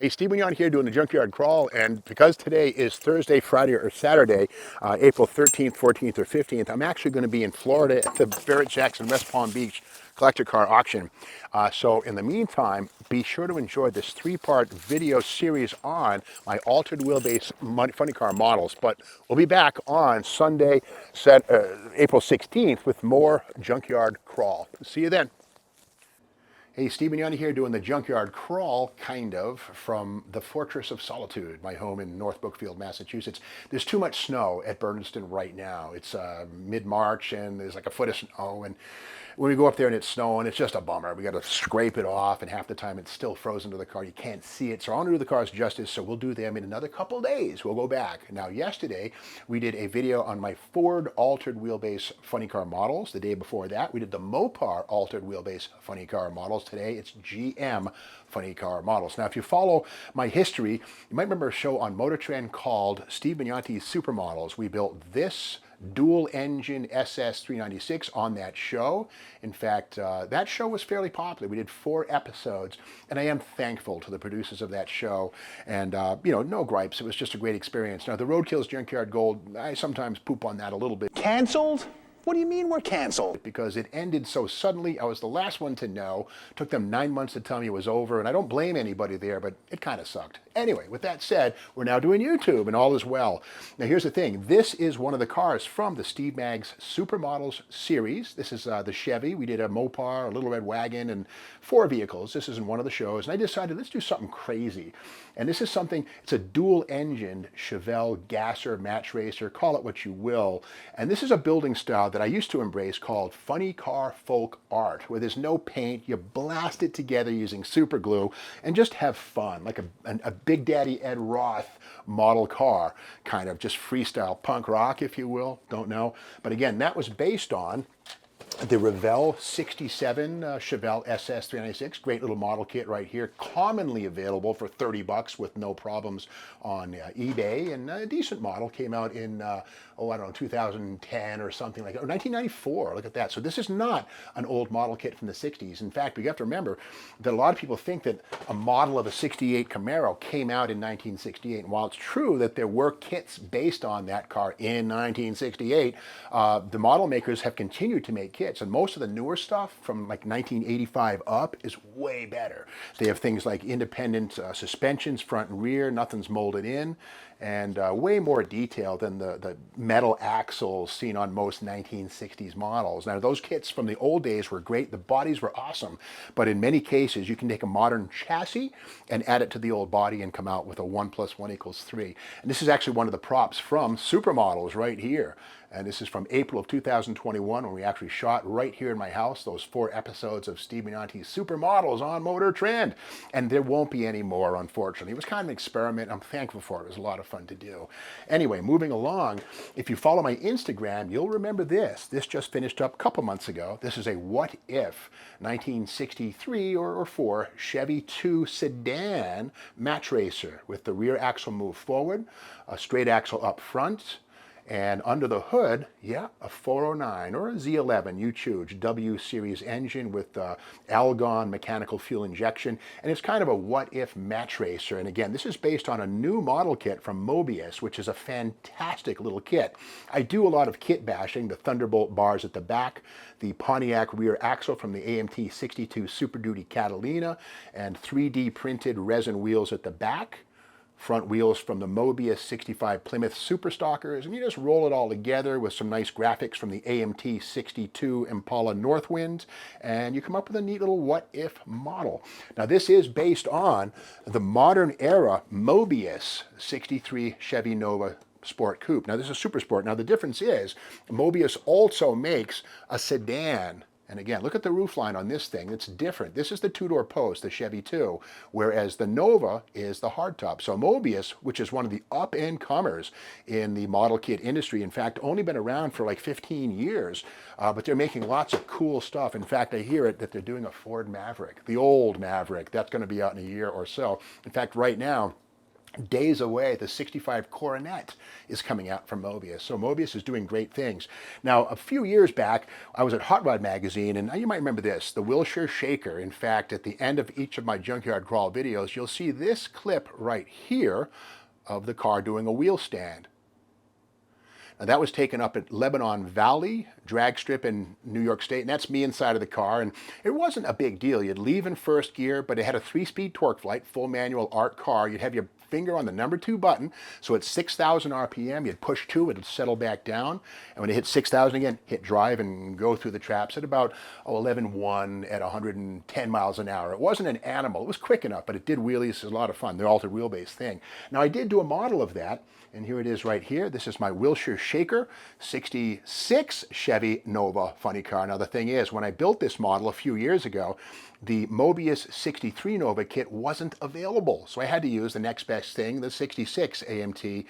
Hey, Steve Mignon here doing the Junkyard Crawl, and because today is Thursday, Friday, or Saturday, April 13th, 14th, or 15th, I'm actually going to be in Florida at the Barrett-Jackson West Palm Beach collector car auction. So in the meantime, be sure to enjoy this three-part video series on my altered wheelbase funny car models. But we'll be back on Sunday, April 16th, with more Junkyard Crawl. See you then. Hey, Steve Mignani here doing the Junkyard Crawl, kind of, from the Fortress of Solitude, my home in North Brookfield, Massachusetts. There's too much snow at Berniston right now. It's mid-March and there's like a foot of snow, and when we go up there and it's snowing, it's just a bummer. We got to scrape it off, and half the time it's still frozen to the car. You can't see it, so I want to do the cars justice, so we'll do them in another couple days. We'll go back. Now, yesterday, we did a video on my Ford altered wheelbase funny car models. The day before that, we did the Mopar altered wheelbase funny car models. Today, it's GM funny car models. Now, if you follow my history, you might remember a show on Motor Trend called Steve Mignonti's Supermodels. We built this dual engine SS 396 on that show. In fact, that show was fairly popular. We did 4 episodes, and I am thankful to the producers of that show. And, no gripes. It was just a great experience. Now, the Roadkill's Junkyard Gold, I sometimes poop on that a little bit. Canceled? What do you mean we're canceled? Because it ended so suddenly. I was the last one to know. Took them 9 months to tell me it was over, and I don't blame anybody there, but it kind of sucked. Anyway, with that said, we're now doing YouTube, and all is well. Now, here's the thing. This is one of the cars from the Steve Mag's Supermodels series. This is the Chevy. We did a Mopar, a Little Red Wagon, and 4 vehicles. This is in one of the shows, and I decided let's do something crazy. And this is something, it's a dual-engined Chevelle gasser, match racer, call it what you will. And this is a building style that I used to embrace called funny car folk art, where there's no paint, you blast it together using super glue and just have fun, like a Big Daddy Ed Roth model car, kind of just freestyle punk rock, if you will, don't know. But again, that was based on the Revell 67 Chevelle SS 396, great little model kit right here, commonly available for $30 with no problems on eBay, and a decent model, came out in, 2010 or something like that, or 1994, look at that. So this is not an old model kit from the 60s. In fact, we have to remember that a lot of people think that a model of a 68 Camaro came out in 1968, and while it's true that there were kits based on that car in 1968, the model makers have continued to make kits. And most of the newer stuff from like 1985 up is way better. They have things like independent suspensions, front and rear, nothing's molded in, and way more detail than the metal axles seen on most 1960s models. Now, those kits from the old days were great. The bodies were awesome. But in many cases, you can take a modern chassis and add it to the old body and come out with a 1 + 1 = 3. And this is actually one of the props from Supermodels right here. And this is from April of 2021, when we actually shot right here in my house those 4 episodes of Steve Mignonti's Supermodels on Motor Trend. And there won't be any more, unfortunately. It was kind of an experiment. I'm thankful for it. It was a lot of fun to do. Anyway, moving along, if you follow my Instagram, you'll remember this. This just finished up a couple months ago. This is a What If 1963 or 4 Chevy II sedan match racer with the rear axle moved forward, a straight axle up front, and under the hood, yeah, a 409 or a Z11, you choose, W series engine with Algon mechanical fuel injection. And it's kind of a what-if match racer. And again, this is based on a new model kit from Mobius, which is a fantastic little kit. I do a lot of kit bashing, the Thunderbolt bars at the back, the Pontiac rear axle from the AMT 62 Super Duty Catalina, and 3D printed resin wheels at the back. Front wheels from the Mobius 65 Plymouth Superstockers, and you just roll it all together with some nice graphics from the AMT 62 Impala Northwind, and you come up with a neat little what-if model. Now, this is based on the modern era Mobius 63 Chevy Nova Sport Coupe. Now, this is Super Sport. Now, the difference is Mobius also makes a sedan. And again, look at the roofline on this thing. It's different. This is the 2-door post, the Chevy II, whereas the Nova is the hardtop. So Mobius, which is one of the up-and-comers in the model kit industry, in fact, only been around for like 15 years, but they're making lots of cool stuff. In fact, I hear it that they're doing a Ford Maverick, the old Maverick. That's going to be out in a year or so. In fact, right now, days away, the 65 Coronet is coming out from Mobius. So Mobius is doing great things. Now, a few years back, I was at Hot Rod Magazine, and you might remember this, the Wilshire Shaker. In fact, at the end of each of my junkyard crawl videos, you'll see this clip right here of the car doing a wheel stand. Now, that was taken up at Lebanon Valley drag strip in New York State, and that's me inside of the car. And it wasn't a big deal. You'd leave in first gear, but it had a 3-speed torque flight, full manual art car. You'd have your finger on the number 2 button, so at 6,000 RPM, you'd push 2, it'd settle back down, and when it hit 6,000 again, hit drive and go through the traps at about 11.1 at 110 miles an hour. It wasn't an animal. It was quick enough, but it did wheelies. It was a lot of fun, the altered wheelbase thing. Now, I did do a model of that, and here it is right here. This is my Wilshire Shaker 66 Chevy Nova funny car. Now, the thing is, when I built this model a few years ago, the Mobius 63 Nova kit wasn't available. So I had to use the next best thing, the 66 AMT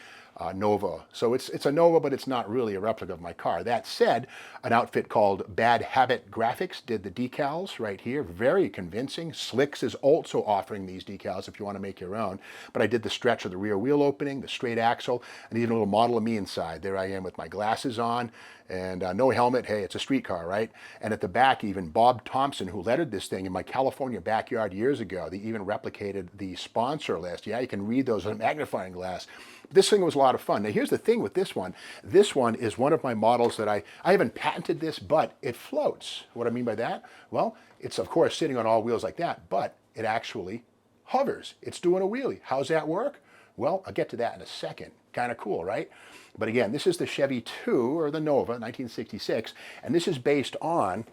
Nova. So it's a Nova, but it's not really a replica of my car. That said, an outfit called Bad Habit Graphics did the decals right here. Very convincing. Slicks is also offering these decals if you want to make your own. But I did the stretch of the rear wheel opening, the straight axle, and even a little model of me inside. There I am with my glasses on and no helmet. Hey, it's a street car, right? And at the back, even Bob Thompson, who lettered this thing in my California backyard years ago, they even replicated the sponsor list. Yeah, you can read those with a magnifying glass. This thing was a lot of fun. Now, here's the thing with this one. This one is one of my models that I haven't patented this, but it floats. What I mean by that? Well, it's of course sitting on all wheels like that, but it actually hovers. It's doing a wheelie. How's that work? Well, I'll get to that in a second. Kind of cool, right? But again, this is the Chevy II, or the Nova, 1966, and this is based on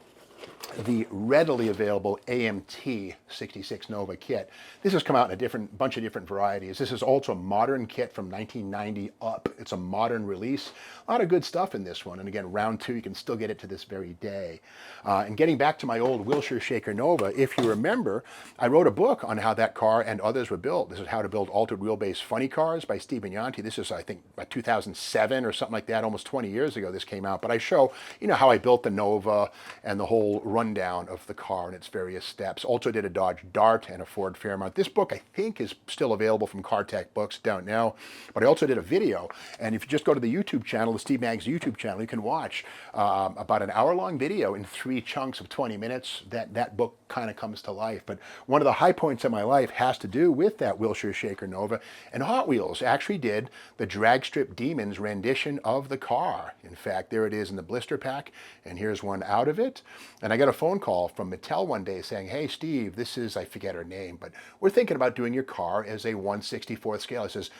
the readily available AMT 66 Nova kit. This has come out in a bunch of different varieties. This is also a modern kit from 1990 up. It's a modern release. A lot of good stuff in this one. And again, round 2, you can still get it to this very day. And getting back to my old Wilshire Shaker Nova, if you remember, I wrote a book on how that car and others were built. This is How to Build Altered Wheelbase Funny Cars by Steve Bignanti. This is, I think, 2007 or something like that. Almost 20 years ago this came out. But I show, how I built the Nova and the whole rundown of the car and its various steps. Also did a Dodge Dart and a Ford Fairmont. This book, I think, is still available from Car Tech Books, don't know. But I also did a video, and if you just go to the YouTube channel, the Steve Maggs YouTube channel, you can watch about an hour-long video in 3 chunks of 20 minutes. That book kind of comes to life. But one of the high points of my life has to do with that Wilshire Shaker Nova, and Hot Wheels actually did the Drag Strip Demons rendition of the car. In fact, there it is in the blister pack, and here's one out of it. And I got a phone call from Mattel one day saying, hey, Steve, this is, I forget her name, but we're thinking about doing your car as a 1/64th scale. I says,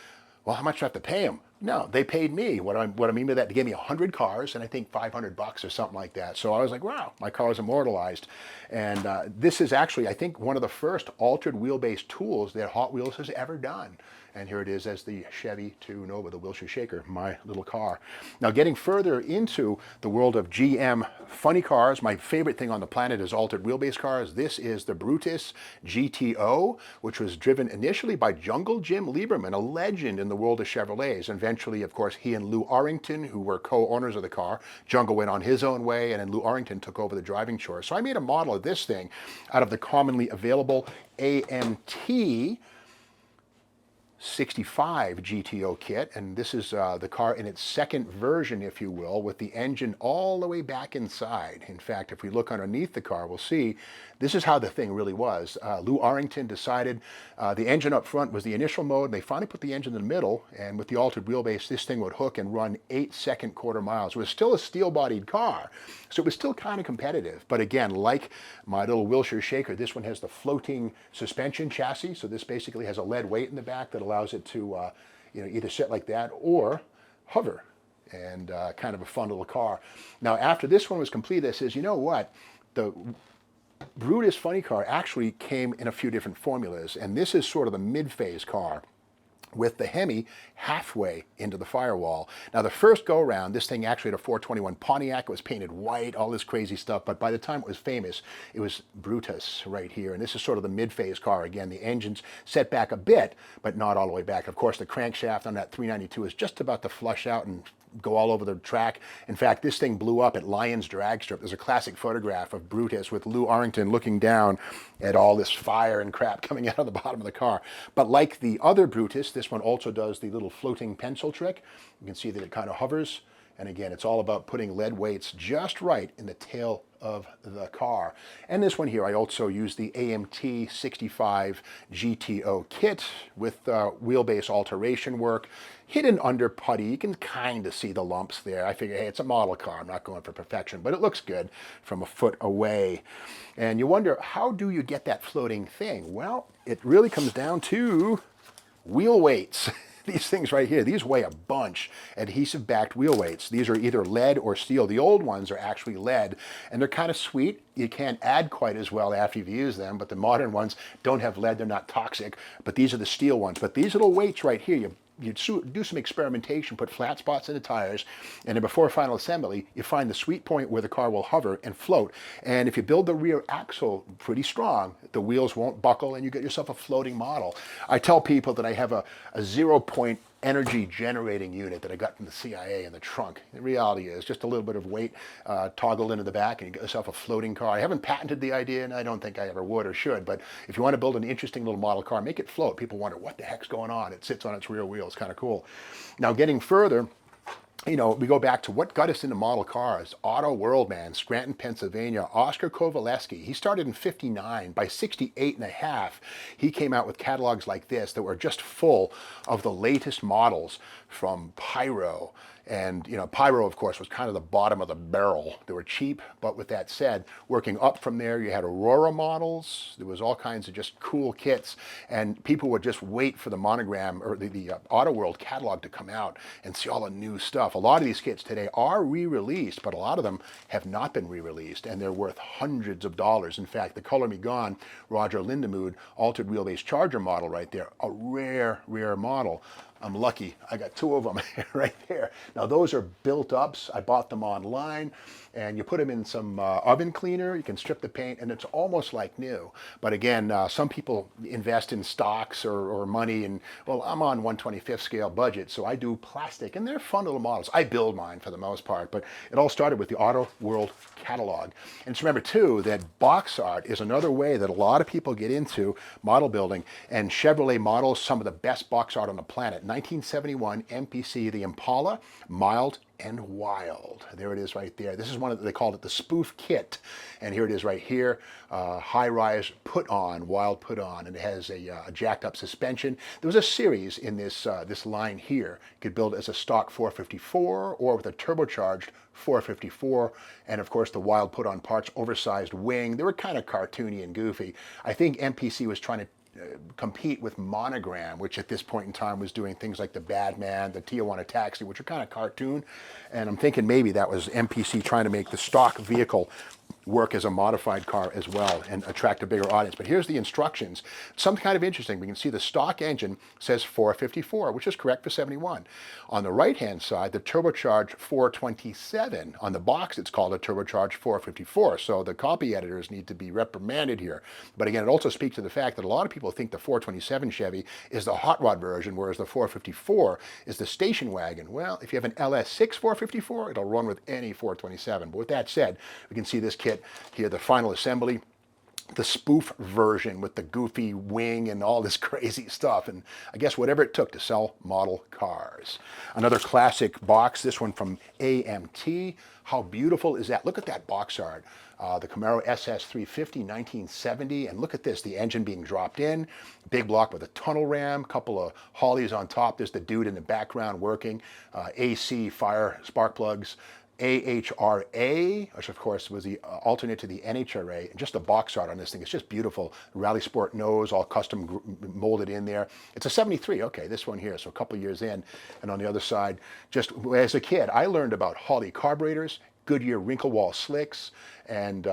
well, how much do I have to pay them? No, they paid me. What I mean by that, they gave me 100 cars and I think $500 or something like that. So I was like, wow, my car is immortalized. And this is actually, I think, one of the first altered wheelbase tools that Hot Wheels has ever done. And here it is as the Chevy II Nova, the Wilshire Shaker, my little car. Now, getting further into the world of GM funny cars, my favorite thing on the planet is altered wheelbase cars. This is the Brutus GTO, which was driven initially by Jungle Jim Lieberman, a legend in the world of Chevrolets. And eventually, of course, he and Lou Arrington, who were co-owners of the car, Jungle went on his own way, and then Lou Arrington took over the driving chores. So I made a model of this thing out of the commonly available AMT 65 GTO kit, and this is the car in its second version, if you will, with the engine all the way back inside. In fact, if we look underneath the car, we'll see this is how the thing really was. Lou Arrington decided the engine up front was the initial mode, and they finally put the engine in the middle, and with the altered wheelbase, this thing would hook and run 8-second quarter miles. It was still a steel-bodied car, so it was still kind of competitive. But again, like my little Wilshire Shaker, this one has the floating suspension chassis, so this basically has a lead weight in the back that allows it to either sit like that or hover, and kind of a fun little car. Now, after this one was complete, I says, you know what? The Brutus funny car actually came in a few different formulas, and this is sort of the mid-phase car with the Hemi halfway into the firewall. Now, the first go-around, this thing actually had a 421 Pontiac. It was painted white, all this crazy stuff, but by the time it was famous, it was Brutus right here, and this is sort of the mid-phase car. Again, the engine's set back a bit, but not all the way back. Of course, the crankshaft on that 392 is just about to flush out and go all over the track. In fact, this thing blew up at Lyons Drag Strip. There's a classic photograph of Brutus with Lou Arrington looking down at all this fire and crap coming out of the bottom of the car. But like the other Brutus, this one also does the little floating pencil trick. You can see that it kind of hovers. And again, it's all about putting lead weights just right in the tail of the car. And this one here, I also use the AMT 65 GTO kit with wheelbase alteration work. Hidden under putty, you can kind of see the lumps there. I figure, hey, it's a model car. I'm not going for perfection, but it looks good from a foot away. And you wonder, how do you get that floating thing? Well, it really comes down to wheel weights. These things right here, these weigh a bunch. Adhesive-backed wheel weights. These are either lead or steel. The old ones are actually lead, and they're kind of sweet. You can't add quite as well after you've used them, but the modern ones don't have lead. They're not toxic, but these are the steel ones. But these little weights right here, you do some experimentation, put flat spots in the tires, and then before final assembly, you find the sweet point where the car will hover and float. And if you build the rear axle pretty strong, the wheels won't buckle and you get yourself a floating model. I tell people that I have a 0-point energy generating unit that I got from the CIA in the trunk. The reality is just a little bit of weight toggled into the back and you get yourself a floating car. I haven't patented the idea and I don't think I ever would or should, but if you want to build an interesting little model car, make it float. People wonder what the heck's going on. It sits on its rear wheels, kind of cool. Now getting further, you know, we go back to what got us into model cars. Auto World Man, Scranton, Pennsylvania, Oscar Kovaleski. He started in '59. By '68 and a half, he came out with catalogs like this that were just full of the latest models from Pyro. And, you know, Pyro, of course, was kind of the bottom of the barrel. They were cheap, but with that said, working up from there, you had Aurora models. There was all kinds of just cool kits. And people would just wait for the monogram or the Auto World catalog to come out and see all the new stuff. A lot of these kits today are re-released, but a lot of them have not been re-released, and they're worth hundreds of dollars. In fact, the Color Me Gone Roger Lindemood altered wheelbase Charger model right there, a rare, rare model. I'm lucky. I got two of them right there. Now those are built ups. I bought them online, and you put them in some oven cleaner. You can strip the paint, and it's almost like new. But again, some people invest in stocks or money, and well, I'm on 1/25th scale budget, so I do plastic, and they're fun little models. I build mine for the most part, but it all started with the Auto World catalog. And just remember too that box art is another way that a lot of people get into model building, and Chevrolet models some of the best box art on the planet. 1971 MPC, the Impala, mild and wild. There it is right there. This is one of, they called it the spoof kit. And here it is right here, high-rise put-on, wild put-on, and it has a jacked-up suspension. There was a series in this, this line here. You could build it as a stock 454 or with a turbocharged 454, and of course the wild put-on parts, oversized wing. They were kind of cartoony and goofy. I think MPC was trying to compete with Monogram, which at this point in time was doing things like the Badman, the Tijuana Taxi, which are kind of cartoon. And I'm thinking maybe that was MPC trying to make the stock vehicle work as a modified car as well and attract a bigger audience. But here's the instructions. Something kind of interesting. We can see the stock engine says 454, which is correct for 71. On the right-hand side, the turbocharged 427. On the box, it's called a turbocharged 454. So the copy editors need to be reprimanded here. But again, it also speaks to the fact that a lot of people think the 427 Chevy is the hot rod version, whereas the 454 is the station wagon. Well, if you have an LS6 454, it'll run with any 427. But with that said, we can see this kit here, the final assembly, the spoof version with the goofy wing and all this crazy stuff, and I guess whatever it took to sell model cars. Another classic box, this one from AMT. How beautiful is that? Look at that box art. The Camaro SS 350, 1970, and look at this, the engine being dropped in, big block with a tunnel ram, couple of Hollies on top. There's the dude in the background working, AC, fire, spark plugs, AHRA, which of course was the alternate to the NHRA, and just the box art on this thing, it's just beautiful. Rally Sport nose, all custom molded in there. It's a 73, okay, this one here, so a couple years in. And on the other side, just as a kid, I learned about Holley carburetors, Goodyear wrinkle wall slicks, and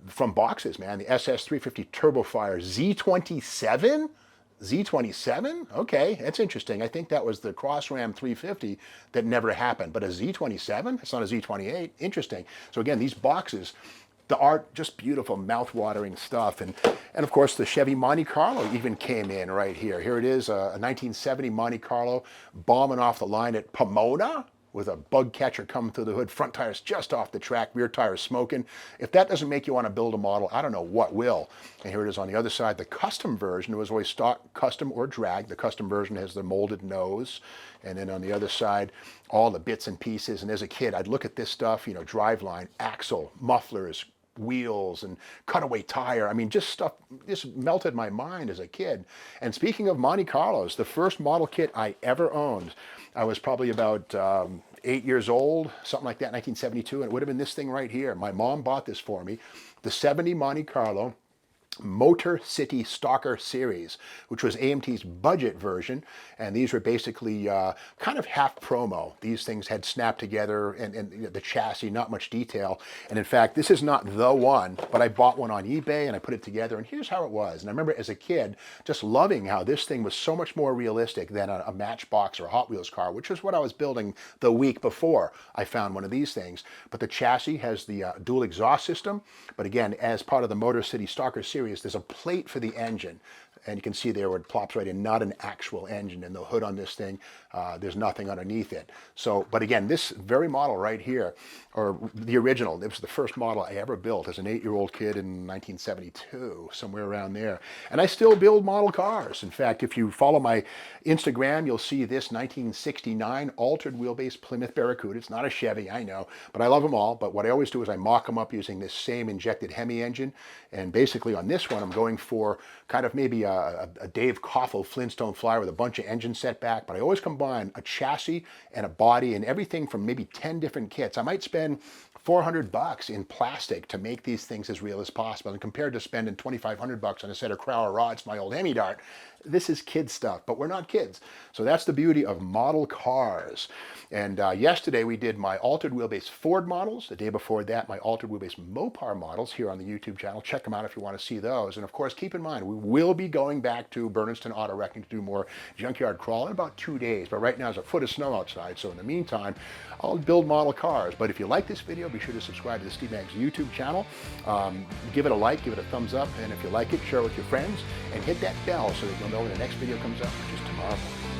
from boxes, man, the SS 350 Turbofire Z27? Z27? Okay, that's interesting. I think that was the Cross Ram 350 that never happened, but a Z27? It's not a Z28. Interesting. So again, these boxes, the art, just beautiful, mouth-watering stuff. And of course, the Chevy Monte Carlo even came in right here. Here it is, a 1970 Monte Carlo bombing off the line at Pomona. with a bug catcher coming through the hood, front tires just off the track, rear tires smoking. If that doesn't make you want to build a model, I don't know what will. And here it is on the other side. The custom version was always stock, custom, or drag. The custom version has the molded nose. And then on the other side, all the bits and pieces. And as a kid, I'd look at this stuff, you know, driveline, axle, mufflers, wheels, and cutaway tire. I mean, just stuff just melted my mind as a kid. And speaking of Monte Carlos, the first model kit I ever owned, I was probably about 8 years old, something like that, 1972, and it would have been this thing right here. My mom bought this for me, the 70 Monte Carlo Motor City Stalker series, which was AMT's budget version, and these were basically kind of half promo. These things had snapped together, and the chassis, not much detail. And in fact, this is not the one, but I bought one on eBay and I put it together, and here's how it was. And I remember as a kid just loving how this thing was so much more realistic than a Matchbox or a Hot Wheels car, which is what I was building the week before I found one of these things. But the chassis has the dual exhaust system, but again, as part of the Motor City Stalker series, there's a plate for the engine, and you can see there where it plops right in, not an actual engine. In the hood on this thing, there's nothing underneath it. So, but again, this very model right here, or the original, it was the first model I ever built as an 8-year-old kid in 1972, somewhere around there. And I still build model cars. In fact, if you follow my Instagram, you'll see this 1969 altered wheelbase Plymouth Barracuda. It's not a Chevy, I know, but I love them all. But what I always do is I mock them up using this same injected Hemi engine. And basically on this one, I'm going for kind of maybe a Dave Koffel Flintstone Flyer with a bunch of engine setback, but I always combine a chassis and a body and everything from maybe 10 different kits. I might spend $400 in plastic to make these things as real as possible. And compared to spending $2,500 on a set of Crowler rods, my old Hemi Dart, this is kid stuff, but we're not kids. So that's the beauty of model cars. And yesterday we did my altered wheelbase Ford models. The day before that, my altered wheelbase Mopar models here on the YouTube channel. Check them out if you want to see those. And of course, keep in mind, we will be going back to Berniston Auto Wrecking to do more junkyard crawl in about 2 days. But right now there's a foot of snow outside. So in the meantime, I'll build model cars. But if you like this video, be sure to subscribe to the Steve Maggs YouTube channel. Give it a like, give it a thumbs up. And if you like it, share it with your friends and hit that bell so that you'll know when the next video comes up, which is tomorrow morning.